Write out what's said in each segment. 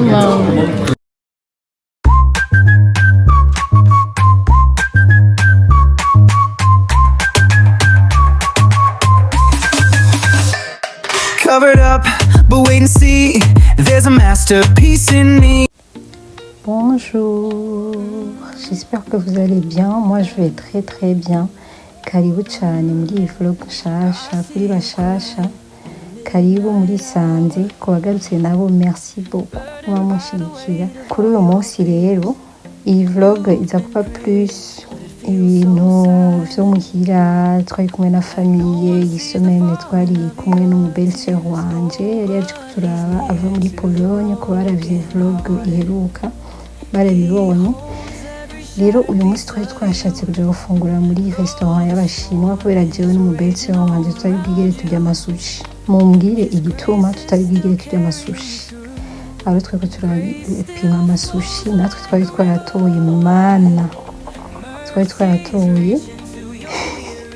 mama. Covered up, but wait and see. There's a masterpiece in me. Bonjour, j'espère que vous allez bien. Moi je vais très bien. Karibu cyane muri iyi vlog nshasha kuri bashasha. Karibu muri Sanze ku bagarutse nabo, merci beaucoup kuba mushigikira. Kuri uyu munsi rero iyi vlog iza kuba plus ibintu vyo muhira, twari kumwe na famille. Iyi semaine twari kumwe n'umubelle-sœur wanje yari yaje kuturaba ava muri Pologne, ko baravye vlog iheruka barabibonye. Rero uyu munsi twari twashatse kuja gufungura muri restaurant y'abashinwa kubera jewe n'umubelle-sœur wanje tutari bwigere turya amasushi. Mumbwire igituma tutari bwigere turya amasushi. Abo twari turapima amasushi natwe twari twaratoye mana, twari twaratoye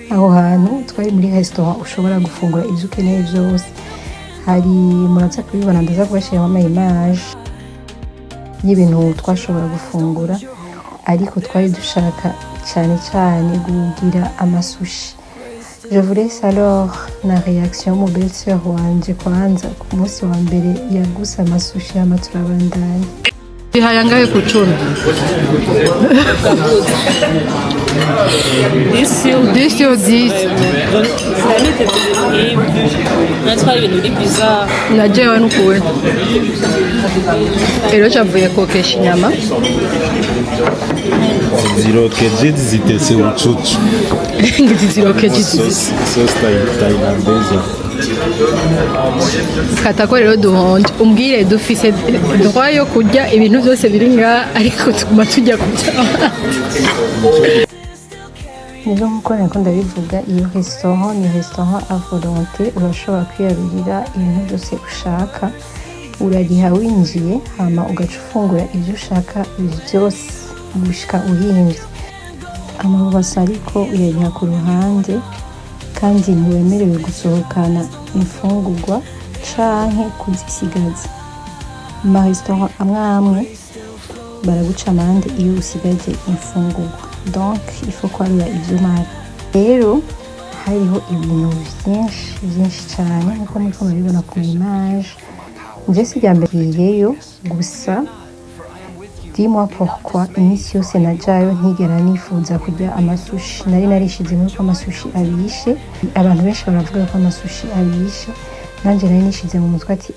aho hantu. Twari muri restaurant ushobora gufungura ivyo ukeneye vyose. Hari muraza kubibona, ndaza kubashiramo ama image y'ibintu twashobora gufungura, ariko twari dushaka cyane kugira amasushi. Je vous laisse alors na réaction mu belle-sœur wanje kwanza ku munsi wa mbere yagusa amasushi hama turabandanya. Bihayangaye kuchuna 10 sur 10. Najewe nukuwe rero cyavuye kokesha inyama zirokeje zitetse ucucu zirokeje tailandese. Kata ko rero duhonje, umbwire dufise droit yo kurya ibintu byose biri nga, ariko tuguma tujya kurya. Nizo nkuko nako ndabivuga, iyo restaurant ni restaurant à volonté. Urashobora kwiyarurira ibintu byose ushaka, urariha winjiye hama ugaca ufungura ibyo ushaka byose gushika uhinze. Amabasa ariko uyariha ku ruhande, kandi ntiwemerewe gusohokana imfungurwa canke kuzisigaza. Mu restaurant amwe baraguca amande iyo usigaje imfungurwa, donc il faut kwarura ivyo mara. Rero hariho ibintu vyinshi cyane nkuko muriko murabibona ku image. Nje sijya mbere gusa dis-moi pourquoi iminsi yose najayo ntigera nifuza kurya amasushi. Nari narishizemo ko amasushi abishe, abantu benshi baravuga ko amasushi abishe, nanje nari nishize mu mutwe ati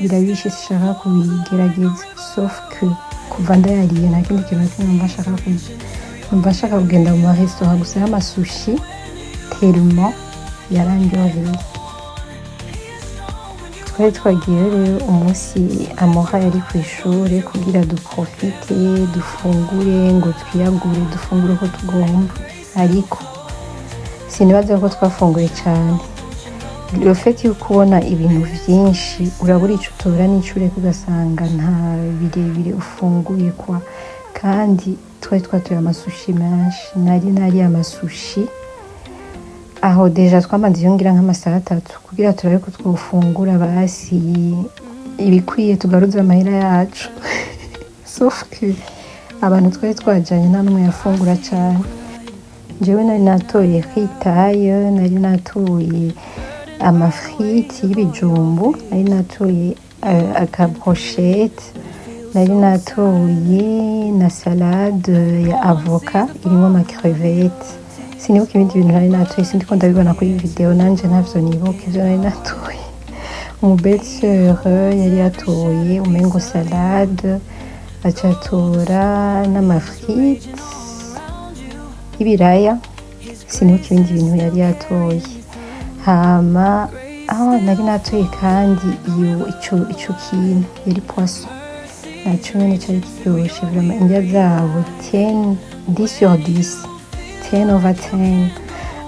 birabishe, sishaka kubigerageza. Sauf que kuva ndayariye nta kindi kintu numva nshaka kurya. Numva nshaka kugenda mu restaurant gusa y'amasushi tellement yarandyoheye. Twari twagiye rero umunsi Amora yari ku ishuri kugira duprofite, dufungure ngo twiyagure, dufungure uko tugomba, ariko sinibaza ko twafunguye cyane. Le fait yo kubona ibintu byinshi urabura ico utora n'ico ureka ugasanga nta birebire ufunguye kwa. Kandi twari twatuye amasushi menshi, nari amasushi aho deja twamaze yongira nk'amasaha 3 kugira turabe ko twofungura basi ibikwiye tugaruza amahera yacu. Sauf que abantu twari twajanye nta numwe yafungura cyane. Jewe nari natoye ritaye, nari natoye amafriti y'ibijumbu, nari natoye akabrochette, nari natoye na salade ya avocat irimo ama crevettes. Sinibuka ibindi bintu nari natoye, sindiko ndabibona kuri video, nanje ntavyo nibuka ivyo nari natoye. Umubelle-sœur yari yatoye umengo salade, acatora n'amafrite y'ibiraya, sinibuka ibindi bintu yari yatoye. Hama nari natoye kandi ico kintu yari poisson, naco nyene cari kiryoshe vraiment. Indya zabo 10 sur 10, 10 over 10.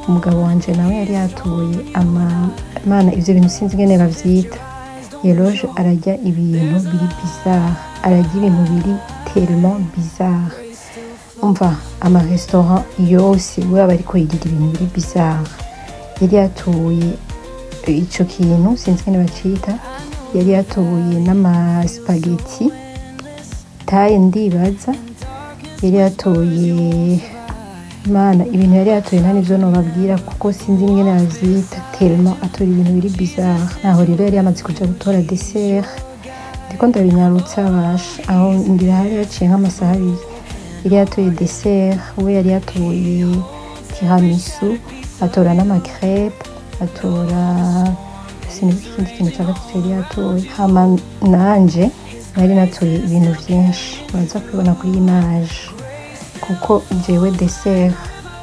Umugabo wanje nawe yari yatoye mana ivyo bintu sinzi ngene bavyita. Eloge arajya ibintu biri bizarre, arajya ibintu biri tellement bizarre. Umva ama restaurant yose we bariko yirira ibintu biri bizarre. Yari yatoye ico kintu sinzi ngene bacita yari yatoye n'amaspaghetti taye ndibaza, yari yatoye mana ibintu yari yatoye nta nivyo nobabwira kuko sinzi ingene avyita tellement atora ibintu biri bizarre. Aho rero yari yamaze kuja gutora dessert, ndiko ndabinyarutsa basha, aho ngira hari yaciye nk'amasaha abiri. Yari yatoye dessert, we yari yatoye tiramisu, atora n'amacrepe, atora sinzi ikindi kintu ca gatatu yari yatoye. Hama nanje nari natoye ibintu vyinshi muraza kubibona kuri image, kuko jewe dessert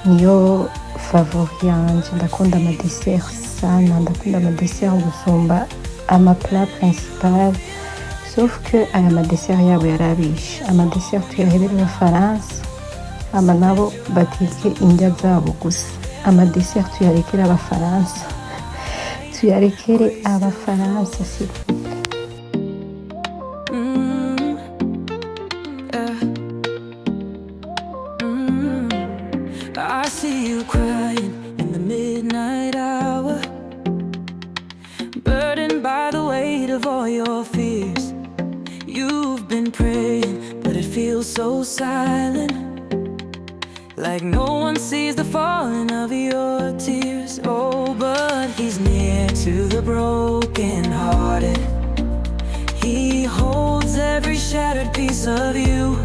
niyo favori yanje. Ndakunda ama dessert sana, ndakunda ama dessert gusumba ama plat principal, sauf que aya ma dessert yabo yarabishe. Ama dessert tuyahebera Abafaransa, ama nabo bateke indya zabo gusa. Ama dessert tuyarekere Abafaransa, tuyarekere Abafaransa s'il vous plaît. I see you crying in the midnight hour, burdened by the weight of all your fears. You've been praying, but it feels so silent, like no one sees the falling of your tears. Oh, but he's near to the broken-hearted. He holds every shattered piece of you.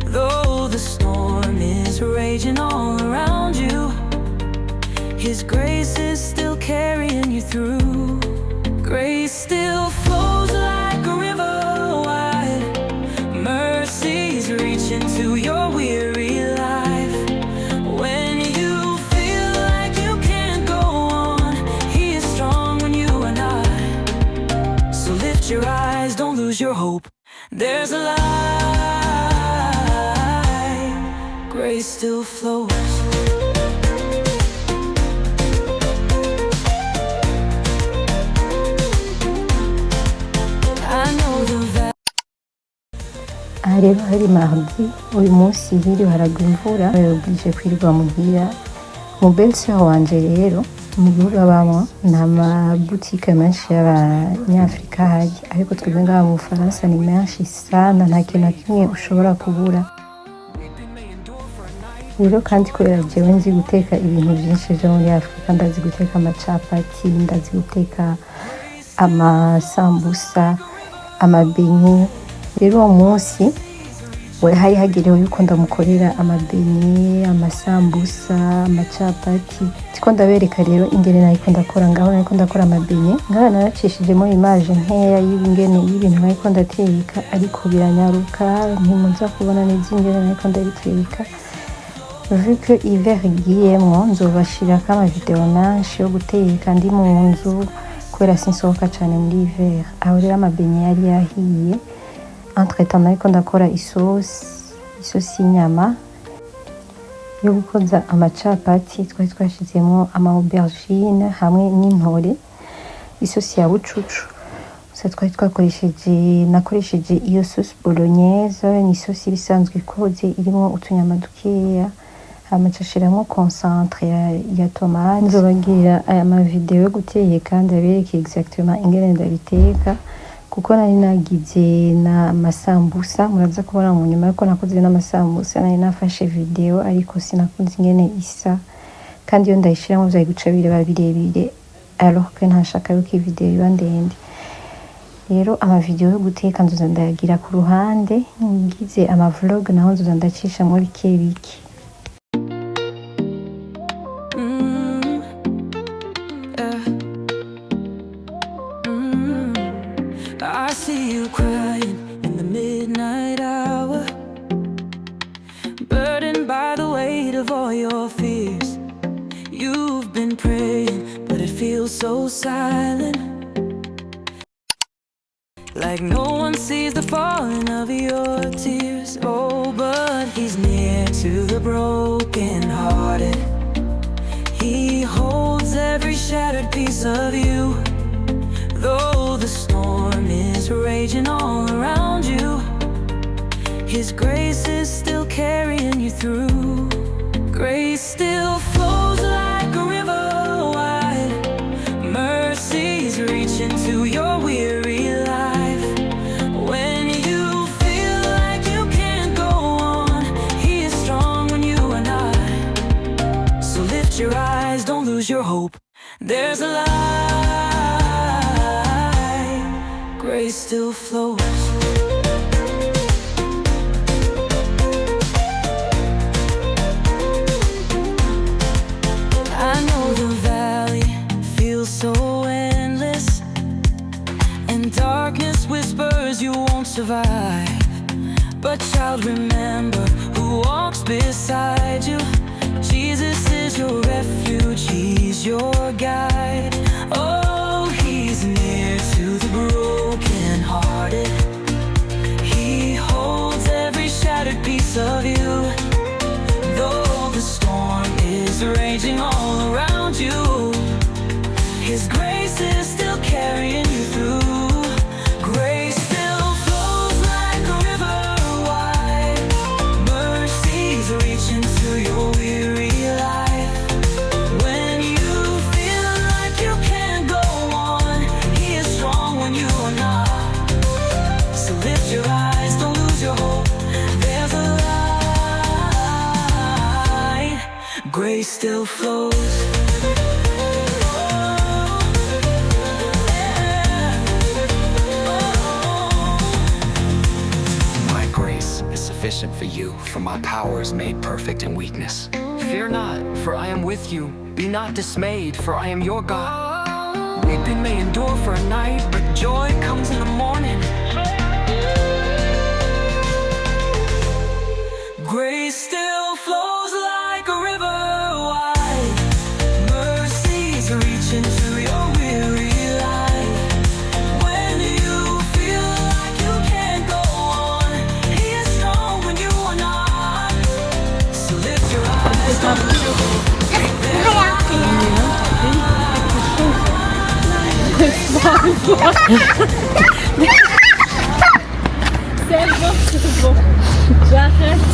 Though the storm is raging all around you, His grace is still carrying you through. Grace still flows like a river wide. Mercy's reaching to your weary life. When you feel like you can't go on, He is strong when you are not. So lift your eyes, don't lose your hope. There's a light. Grace still flows. I know the valley. Aha rero hari mardi, uyu munsi hiriwe haragwa imvura, bwije kwirirwa muhira. Mu belle-sœur wanje rero mu gihugu abamwo nta mabutike menshi y'Abanyafrika ahari, ariko twebwe ngaha mu Bufaransa ni menshi sana, nta kintu na kimwe ushobora kubura. Rero kandi kubera jewe nzi guteka ibintu vyinshi vyo muri Afrika, ndazi guteka amacapati, ndazi guteka amasambusa, amabenye. Rero uwo munsi we hari hagiriwe yuko ndamukorera amabenye, amasambusa, amacapati. Tiko ndabereka rero ingene nariko ndakora ngaho, nariko ndakora amabenye ngaho naracishijemo image nkeya y'ingene y'ibintu nariko ndateka, ariko biranyaruka ntimuza kubona neza ingene nariko ndabiteka. Vu que hiver igiyemwo nzobashirako amavideo menshi yo guteka ndi mu nzu kubera sinsohoka cane muri hiver. Aho rero amabenye yari yahiye, entre temps nariko ndakora isosi y'inyama yo gukoza amacapati. Twari twashizemwo ama aubergine hamwe n'intore, isosi ya bucucu. Gusa twari nakoresheje iyo sauce bolognaise, ni isosi isanzwe ikoze irimo utunyama dukeya, amacashiramo concentre ya tomate. Nzobagira aya mavideo yo guteka ndabereke exactement ingene ndabiteka, kuko nari nagize na masambusa, muraza kubona mu nyuma yuko nakoze n'amasambusa. Nari nafashe video ariko sinakunze ingene isa, kandi iyo ndayishiramo vyari guca bireba birebire, alors que ntashaka yuko iyi video iba ndende. Rero amavideo yo guteka nzoza ndayagira ku ruhande, ngize amavlog naho nzoza ndacisha muri bike bike. I see you crying in the midnight hour, burdened by the weight of all your fears. You've been praying, but it feels so silent, like no one sees the falling of your tears. Oh, but He's near to the broken-hearted. He holds every shattered piece of you. Though the storm is raging all around you, His grace is still carrying you through. Grace still flows like a river wide. Mercy's reaching to your weary life. But child, remember who walks beside you. Jesus is your refuge, He's your guide. Oh, He's near to the broken-hearted. He holds every shattered piece of you. Though the storm is raging all around you, His grace is still carrying you through. Grace still flows like a river wide. Mercies reach into your weary life. When you feel like you can't go on, He is strong when you are not. So lift your eyes, don't lose your hope. There's a light. Grace still flows. Sufficient for you, for my power is made perfect in weakness. Fear not, for I am with you. Be not dismayed, for I am your God. Weeping may endure for a night, but joy comes in the morning. Grace still flows like a river wide. Mercies reach into your weary life. When you feel like you can't go on, He is strong when you are not. So lift your eyes, don't lose your hope. C'est bon, j'arrête.